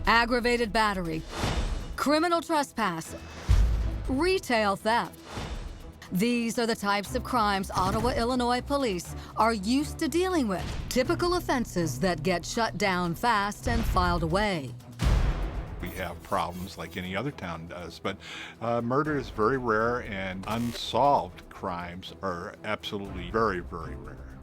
aggravated battery, criminal trespass, retail theft. These are the types of crimes Ottawa, Illinois police are used to dealing with. Typical offenses that get shut down fast and filed away. We have problems like any other town does, but murder is very rare, and unsolved crimes are absolutely very, very rare.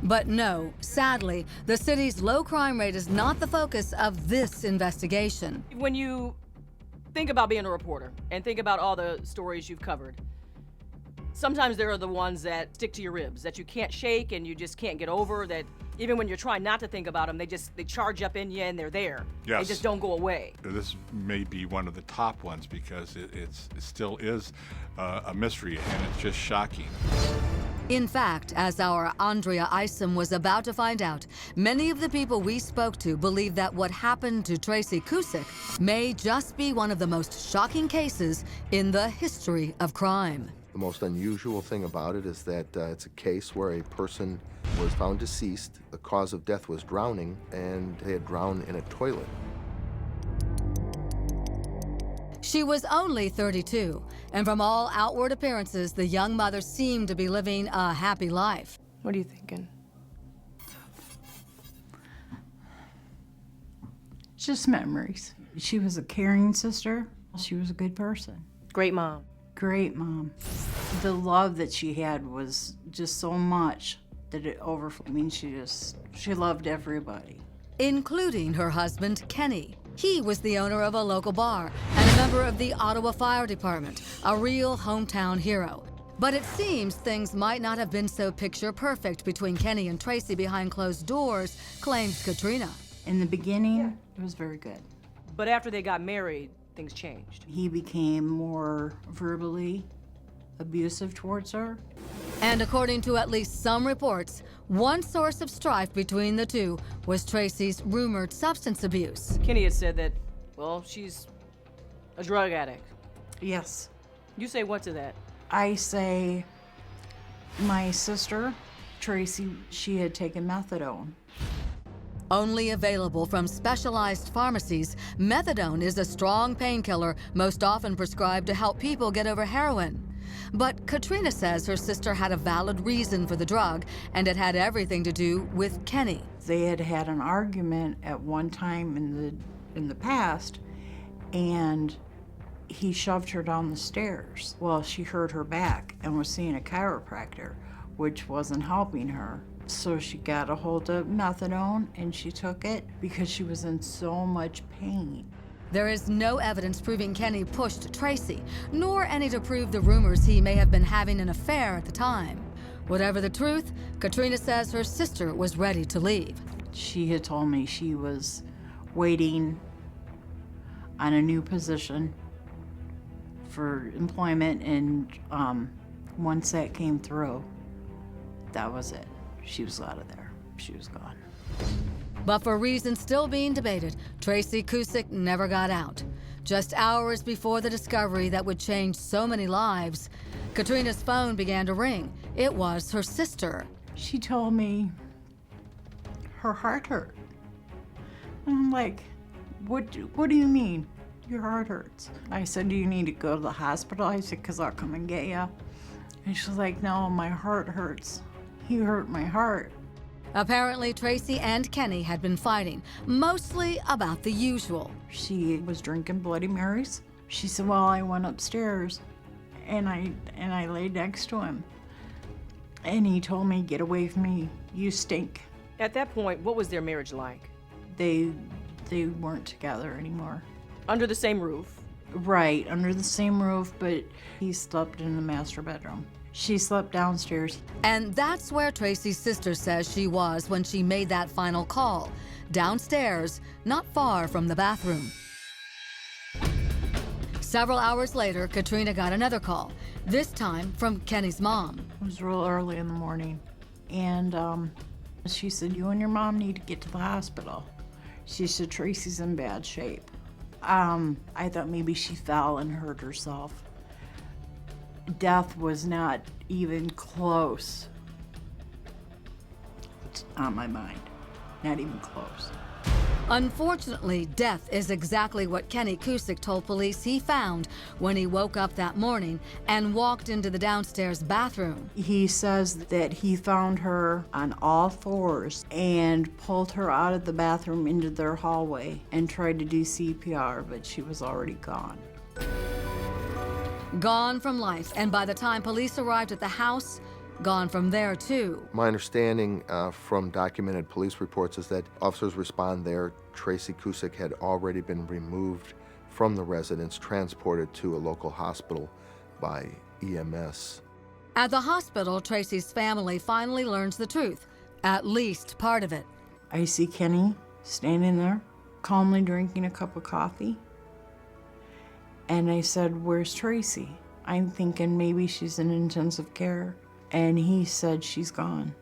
But no, sadly, the city's low crime rate is not the focus of this investigation. When you think about being a reporter and think about all the stories you've covered, sometimes there are the ones that stick to your ribs, that you can't shake and you just can't get over, that even when you're trying not to think about them, they charge up in you and they're there. Yes. They just don't go away. This may be one of the top ones because it still is a mystery, and it's just shocking. In fact, as our Andrea Isom was about to find out, many of the people we spoke to believe that what happened to Tracy Cusick may just be one of the most shocking cases in the history of crime. The most unusual thing about it is that it's a case where a person was found deceased. The cause of death was drowning, and they had drowned in a toilet. She was only 32, and from all outward appearances, the young mother seemed to be living a happy life. What are you thinking? Just memories. She was a caring sister. She was a good person. Great mom. Great mom. The love that she had was just so much that it overflowed. I mean, she loved everybody. Including her husband, Kenny. He was the owner of a local bar and a member of the Ottawa Fire Department, a real hometown hero. But it seems things might not have been so picture perfect between Kenny and Tracy behind closed doors, claims Katrina. In the beginning, it was very good. But after they got married, things changed. He became more verbally abusive towards her. And according to at least some reports, one source of strife between the two was Tracy's rumored substance abuse. Kenny had said that, well, she's a drug addict. Yes. You say what to that? I say my sister, Tracy, she had taken methadone. Only available from specialized pharmacies, methadone is a strong painkiller most often prescribed to help people get over heroin. But Katrina says her sister had a valid reason for the drug, and it had everything to do with Kenny. They had had an argument at one time in the past, and he shoved her down the stairs. Well, she hurt her back and was seeing a chiropractor, which wasn't helping her. So she got a hold of methadone and she took it because she was in so much pain. There is no evidence proving Kenny pushed Tracy, nor any to prove the rumors he may have been having an affair at the time. Whatever the truth, Katrina says her sister was ready to leave. She had told me she was waiting on a new position for employment, and once that came through, that was it. She was out of there. She was gone. But for reasons still being debated, Tracy Cusick never got out. Just hours before the discovery that would change so many lives, Katrina's phone began to ring. It was her sister. She told me her heart hurt. And I'm like, what do you mean your heart hurts? I said, do you need to go to the hospital? I said, because I'll come and get you. And she's like, no, my heart hurts. He hurt my heart. Apparently, Tracy and Kenny had been fighting, mostly about the usual. She was drinking Bloody Marys. She said, well, I went upstairs and I laid next to him. And he told me, get away from me, you stink. At that point, what was their marriage like? They weren't together anymore. Under the same roof? Right, under the same roof, but he slept in the master bedroom. She slept downstairs. And that's where Tracy's sister says she was when she made that final call, downstairs, not far from the bathroom. Several hours later, Katrina got another call, this time from Kenny's mom. It was real early in the morning, and she said, you and your mom need to get to the hospital. She said, Tracy's in bad shape. I thought maybe she fell and hurt herself. Death was not even close on my mind, not even close. Unfortunately, death is exactly what Kenny Cusick told police he found when he woke up that morning and walked into the downstairs bathroom. He says that he found her on all fours and pulled her out of the bathroom into their hallway and tried to do CPR, but she was already gone. Gone from life, and by the time police arrived at the house, gone from there too. My understanding from documented police reports is that officers respond there. Tracy Cusick had already been removed from the residence, transported to a local hospital by EMS. At the hospital, Tracy's family finally learns the truth, at least part of it. I see Kenny standing there, calmly drinking a cup of coffee. And I said, "Where's Tracy?" I'm thinking maybe she's in intensive care. And he said, "She's gone."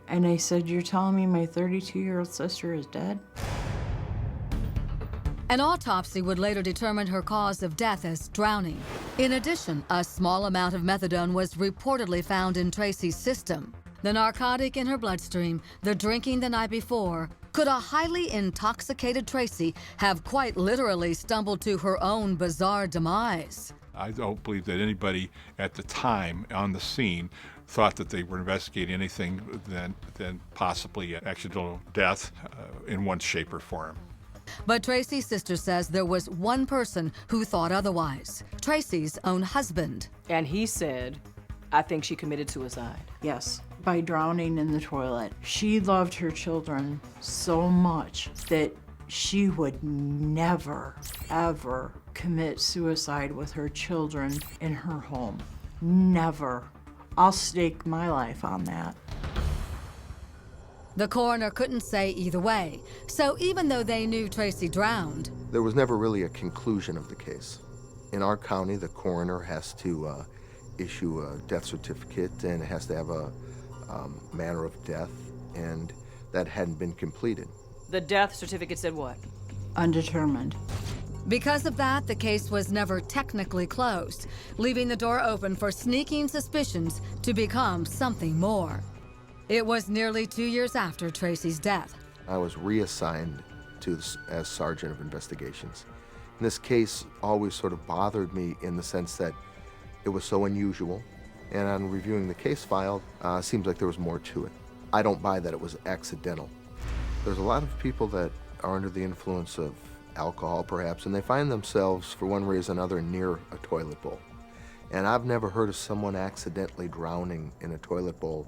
And I said, "You're telling me my 32-year-old sister is dead?" An autopsy would later determine her cause of death as drowning. In addition, a small amount of methadone was reportedly found in Tracy's system. The narcotic in her bloodstream, the drinking the night before. Could a highly intoxicated Tracy have quite literally stumbled to her own bizarre demise? I don't believe that anybody at the time on the scene thought that they were investigating anything than possibly an accidental death in one shape or form. But Tracy's sister says there was one person who thought otherwise, Tracy's own husband. And he said, "I think she committed suicide." Yes, by drowning in the toilet. She loved her children so much that she would never, ever commit suicide with her children in her home. Never. I'll stake my life on that. The coroner couldn't say either way, so even though they knew Tracy drowned, There was never really a conclusion of the case. In our county, the coroner has to issue a death certificate, and it has to have a manner of death, and that hadn't been completed. The death certificate said what? Undetermined. because of that, the case was never technically closed, leaving the door open for sneaking suspicions to become something more. It was nearly 2 years after Tracy's death. I was reassigned as Sergeant of Investigations. And this case always sort of bothered me in the sense that it was so unusual, and on reviewing the case file, seems like there was more to it. I don't buy that it was accidental. There's a lot of people that are under the influence of alcohol, perhaps, and they find themselves, for one reason or another, near a toilet bowl. And I've never heard of someone accidentally drowning in a toilet bowl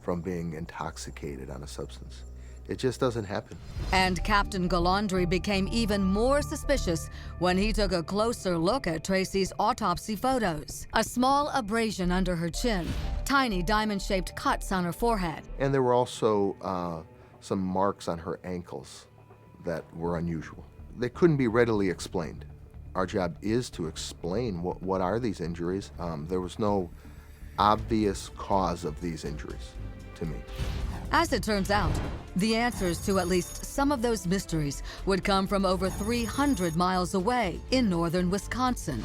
from being intoxicated on a substance. It just doesn't happen. And Captain Galandri became even more suspicious when he took a closer look at Tracy's autopsy photos. A small abrasion under her chin, tiny diamond-shaped cuts on her forehead. And there were also some marks on her ankles that were unusual. They couldn't be readily explained. Our job is to explain what are these injuries. There was no obvious cause of these injuries to me. As it turns out, the answers to at least some of those mysteries would come from over 300 miles away in northern Wisconsin.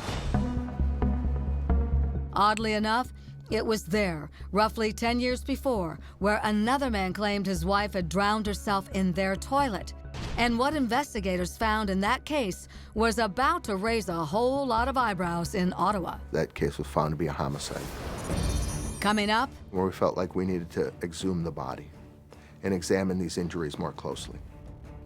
Oddly enough, it was there, roughly 10 years before, where another man claimed his wife had drowned herself in their toilet. And what investigators found in that case was about to raise a whole lot of eyebrows in Ottawa. That case was found to be a homicide, Coming up, where we felt like we needed to exhume the body and examine these injuries more closely.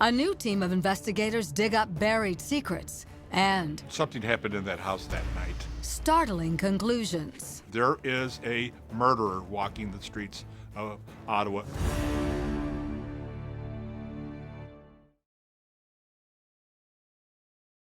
a new team of investigators dig up buried secrets and Something happened in that house that night. startling conclusions. There is a murderer walking the streets of Ottawa.